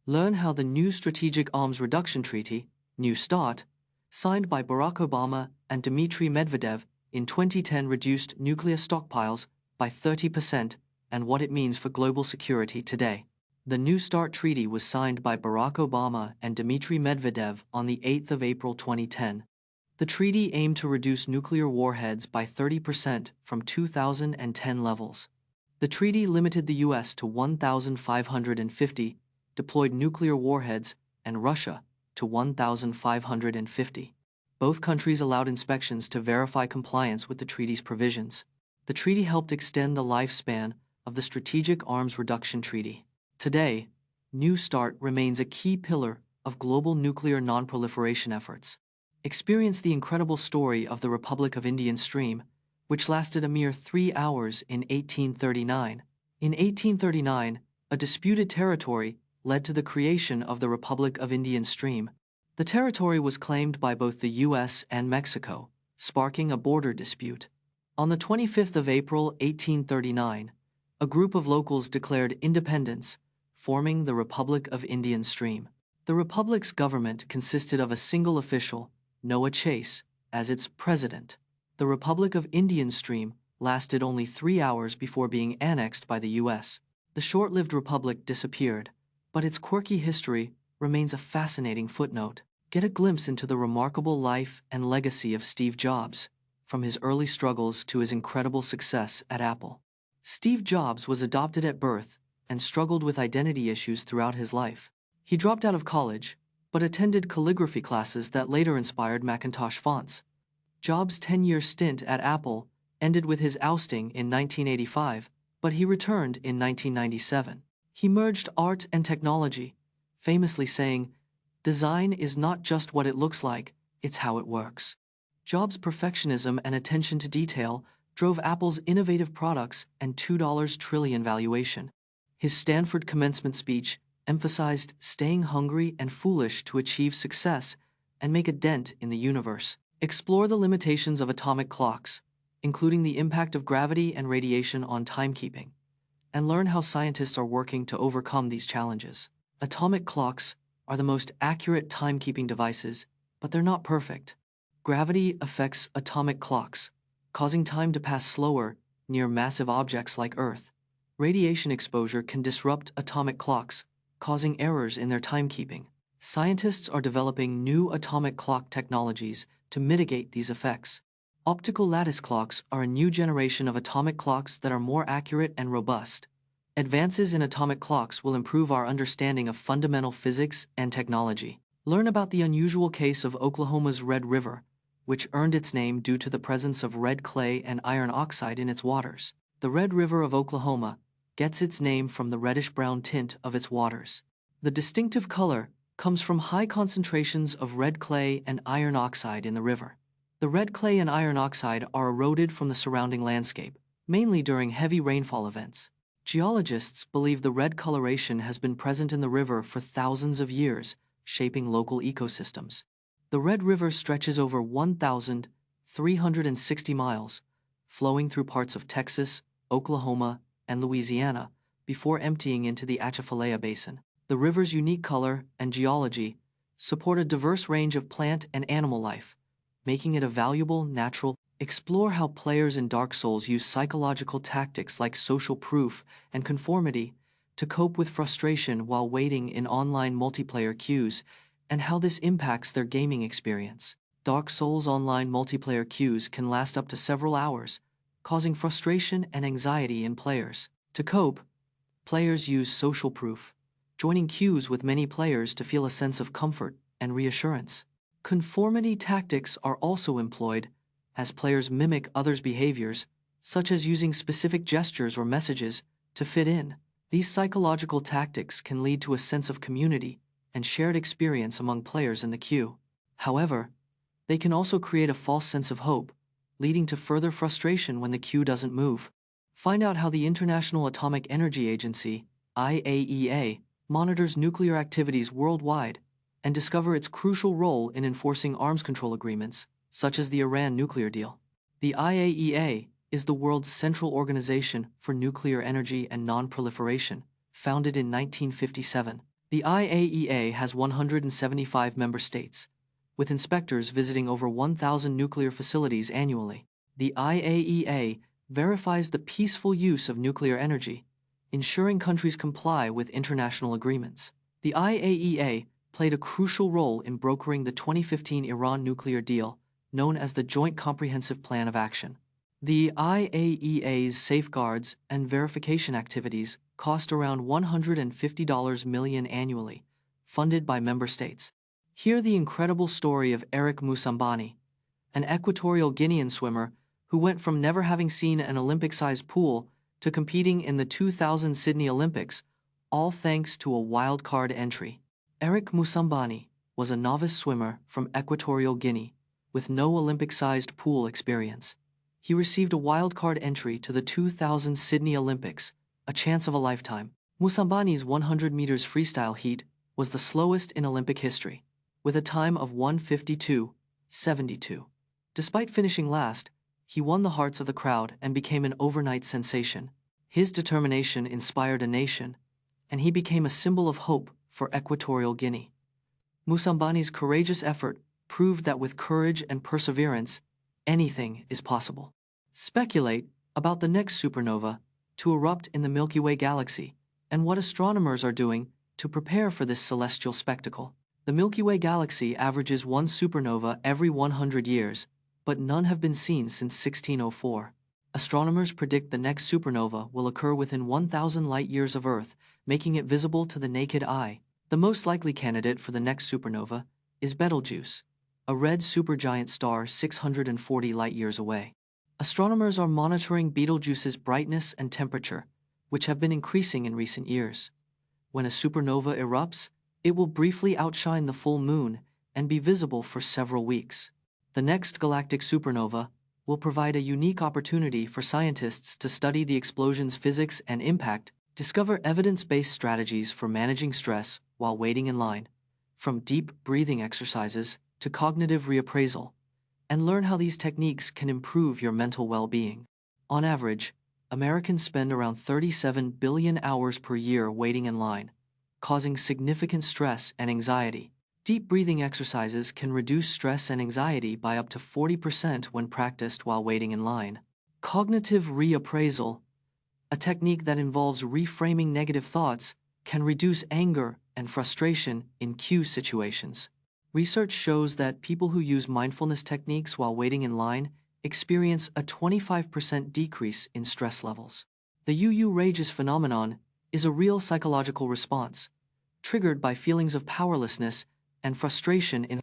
Learn how the new Strategic Arms Reduction Treaty, New START, signed by Barack Obama and Dmitry Medvedev in 2010 reduced nuclear stockpiles by 30% and what it means for global security today. The New START treaty was signed by Barack Obama and Dmitry Medvedev on the 8th of April 2010. The treaty aimed to reduce nuclear warheads by 30% from 2010 levels. The treaty limited the U.S. to 1,550 deployed nuclear warheads and Russia to 1,550. Both countries allowed inspections to verify compliance with the treaty's provisions. The treaty helped extend the lifespan of the Strategic Arms Reduction Treaty. Today, New START remains a key pillar of global nuclear non-proliferation efforts. Experience the incredible story of the Republic of Indian Stream, which lasted a mere 3 hours in 1839. In 1839, a disputed territory led to the creation of the Republic of Indian Stream. The territory was claimed by both the U.S. and Mexico, sparking a border dispute. On the 25th of April 1839, a group of locals declared independence, forming the Republic of Indian Stream. The Republic's government consisted of a single official, Noah Chase, as its president. The Republic of Indian Stream lasted only 3 hours before being annexed by the U.S. The short-lived republic disappeared, but its quirky history remains a fascinating footnote. Get a glimpse into the remarkable life and legacy of Steve Jobs, from his early struggles to his incredible success at Apple. Steve Jobs was adopted at birth and struggled with identity issues throughout his life. He dropped out of college, but attended calligraphy classes that later inspired Macintosh fonts. Jobs' 10-year stint at Apple ended with his ousting in 1985, but he returned in 1997. He merged art and technology, famously saying, "Design is not just what it looks like, it's how it works." Jobs' perfectionism and attention to detail drove Apple's innovative products and $2 trillion valuation. His Stanford commencement speech emphasized staying hungry and foolish to achieve success and make a dent in the universe. Explore the limitations of atomic clocks, including the impact of gravity and radiation on timekeeping, and learn how scientists are working to overcome these challenges. Atomic clocks are the most accurate timekeeping devices, but they're not perfect. Gravity affects atomic clocks, causing time to pass slower near massive objects like Earth. Radiation exposure can disrupt atomic clocks, causing errors in their timekeeping. Scientists are developing new atomic clock technologies to mitigate these effects. Optical lattice clocks are a new generation of atomic clocks that are more accurate and robust. Advances in atomic clocks will improve our understanding of fundamental physics and technology. Learn about the unusual case of Oklahoma's Red River, which earned its name due to the presence of red clay and iron oxide in its waters. The Red River of Oklahoma gets its name from the reddish-brown tint of its waters. The distinctive color comes from high concentrations of red clay and iron oxide in the river. The red clay and iron oxide are eroded from the surrounding landscape, mainly during heavy rainfall events. Geologists believe the red coloration has been present in the river for thousands of years, shaping local ecosystems. The Red River stretches over 1,360 miles, flowing through parts of Texas, Oklahoma, and Louisiana, before emptying into the Atchafalaya Basin. The river's unique color and geology support a diverse range of plant and animal life, making it a valuable natural. Explore how players in Dark Souls use psychological tactics like social proof and conformity to cope with frustration while waiting in online multiplayer queues, and how this impacts their gaming experience. Dark Souls online multiplayer queues can last up to several hours, causing frustration and anxiety in players. To cope, players use social proof, joining queues with many players to feel a sense of comfort and reassurance. Conformity tactics are also employed as players mimic others' behaviors, such as using specific gestures or messages, to fit in. These psychological tactics can lead to a sense of community and shared experience among players in the queue. However, they can also create a false sense of hope, leading to further frustration when the queue doesn't move. Find out how the International Atomic Energy Agency, IAEA, monitors nuclear activities worldwide and discover its crucial role in enforcing arms control agreements, such as the Iran nuclear deal. The IAEA is the world's central organization for nuclear energy and non-proliferation, founded in 1957. The IAEA has 175 member states, with inspectors visiting over 1,000 nuclear facilities annually. The IAEA verifies the peaceful use of nuclear energy, ensuring countries comply with international agreements. The IAEA played a crucial role in brokering the 2015 Iran nuclear deal, known as the Joint Comprehensive Plan of Action. The IAEA's safeguards and verification activities cost around $150 million annually, funded by member states. Hear the incredible story of Eric Moussambani, an Equatorial Guinean swimmer who went from never having seen an Olympic-sized pool to competing in the 2000 Sydney Olympics, all thanks to a wildcard entry. Eric Moussambani was a novice swimmer from Equatorial Guinea with no Olympic-sized pool experience. He received a wildcard entry to the 2000 Sydney Olympics, a chance of a lifetime. Moussambani's 100 meters freestyle heat was the slowest in Olympic history, with a time of 1:52.72. Despite finishing last, he won the hearts of the crowd and became an overnight sensation. His determination inspired a nation, and he became a symbol of hope for Equatorial Guinea. Moussambani's courageous effort proved that with courage and perseverance, anything is possible. Speculate about the next supernova to erupt in the Milky Way galaxy and what astronomers are doing to prepare for this celestial spectacle. The Milky Way galaxy averages one supernova every 100 years, but none have been seen since 1604. Astronomers predict the next supernova will occur within 1,000 light-years of Earth, making it visible to the naked eye. The most likely candidate for the next supernova is Betelgeuse, a red supergiant star 640 light-years away. Astronomers are monitoring Betelgeuse's brightness and temperature, which have been increasing in recent years. When a supernova erupts, it will briefly outshine the full moon and be visible for several weeks. The next galactic supernova will provide a unique opportunity for scientists to study the explosion's physics and impact, discover evidence-based strategies for managing stress while waiting in line, from deep breathing exercises to cognitive reappraisal, and learn how these techniques can improve your mental well-being. On average, Americans spend around 37 billion hours per year waiting in line, causing significant stress and anxiety. Deep breathing exercises can reduce stress and anxiety by up to 40% when practiced while waiting in line. Cognitive reappraisal, a technique that involves reframing negative thoughts, can reduce anger and frustration in queue situations. Research shows that people who use mindfulness techniques while waiting in line experience a 25% decrease in stress levels. The UU rages phenomenon is a real psychological response, triggered by feelings of powerlessness and frustration in